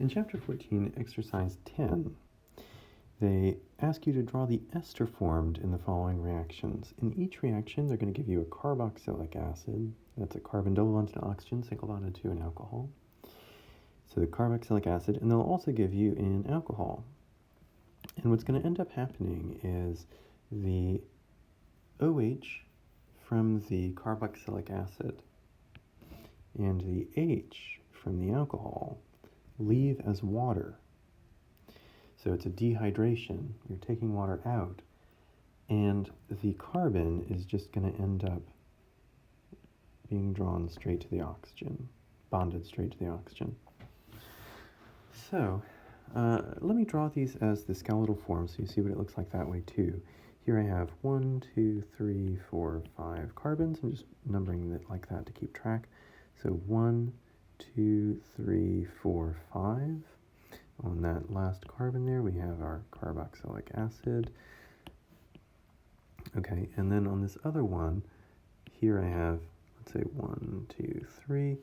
In Chapter 14, Exercise 10, they ask you to draw the ester formed in the following reactions. In each reaction, they're going to give you a carboxylic acid. That's a carbon double bonded to oxygen, single bonded to an alcohol. So the carboxylic acid, and they'll also give you an alcohol. And what's going to end up happening is the OH from the carboxylic acid and the H from the alcohol leave as water. So it's a dehydration. You're taking water out, and the carbon is just going to end up being drawn straight to the oxygen, bonded straight to the oxygen. So let me draw these as the skeletal form so you see what it looks like that way too. Here I have 1, 2, 3, 4, 5 carbons. I'm just numbering it like that to keep track. So 1, 2, 3, 4, 5. On that last carbon there, we have our carboxylic acid. Okay, and then on this other one, here I have, let's say 1, 2, 3.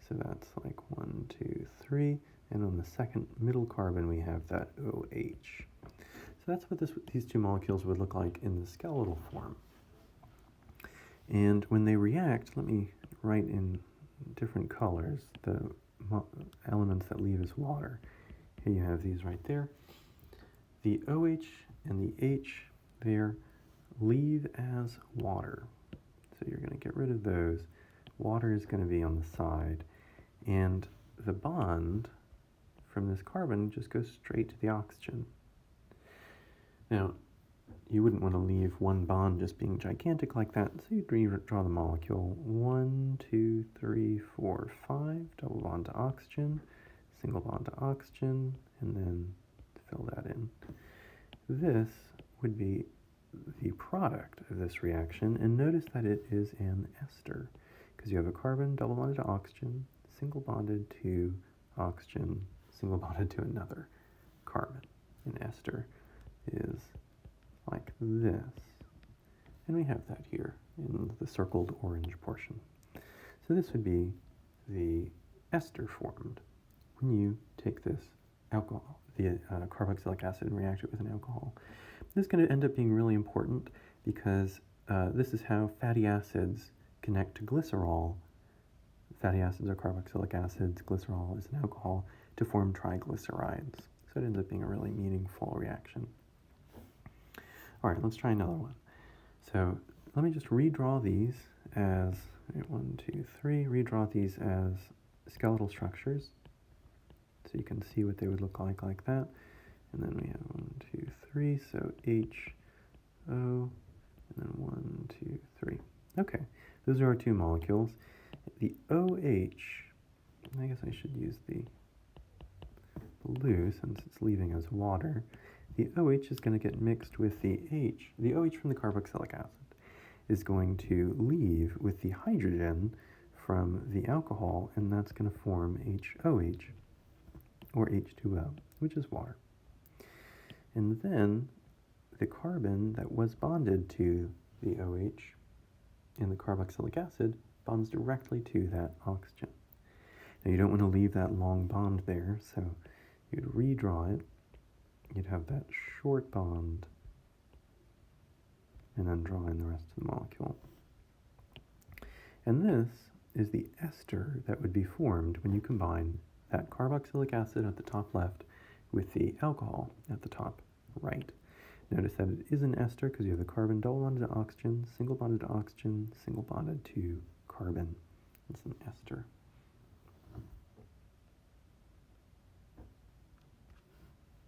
So that's like 1, 2, 3. And on the second middle carbon, we have that OH. So that's what these two molecules would look like in the skeletal form. And when they react, let me write in different colors the elements that leave as water. Here you have these right there. The OH and the H there leave as water. So you're going to get rid of those. Water is going to be on the side. And the bond from this carbon just goes straight to the oxygen. Now, you wouldn't want to leave one bond just being gigantic like that, so you'd redraw the molecule. 1, 2, 3, 4, 5, double bond to oxygen, single bond to oxygen, and then fill that in. This would be the product of this reaction, and notice that it is an ester, because you have a carbon double bonded to oxygen, single bonded to oxygen, single bonded to another carbon. An ester is like this, and we have that here in the circled orange portion. So this would be the ester formed when you take this alcohol, the carboxylic acid, and react it with an alcohol. This is going to end up being really important because this is how fatty acids connect to glycerol. Fatty acids are carboxylic acids, glycerol is an alcohol, to form triglycerides. So it ends up being a really meaningful reaction. All right, let's try another one. So let me just redraw these as 1, 2, 3. Redraw these as skeletal structures, so you can see what they would look like that. And then we have 1, 2, 3. So H, O, and then 1, 2, 3. Okay, those are our two molecules. The OH, I guess I should use the blue since it's leaving as water. The OH is going to get mixed with the H. The OH from the carboxylic acid is going to leave with the hydrogen from the alcohol, and that's going to form HOH, or H2O, which is water. And then the carbon that was bonded to the OH in the carboxylic acid bonds directly to that oxygen. Now you don't want to leave that long bond there, so you'd redraw it. You'd have that short bond, and then draw in the rest of the molecule. And this is the ester that would be formed when you combine that carboxylic acid at the top left with the alcohol at the top right. Notice that it is an ester because you have the carbon double bonded to oxygen, single bonded to oxygen, single bonded to carbon. It's an ester.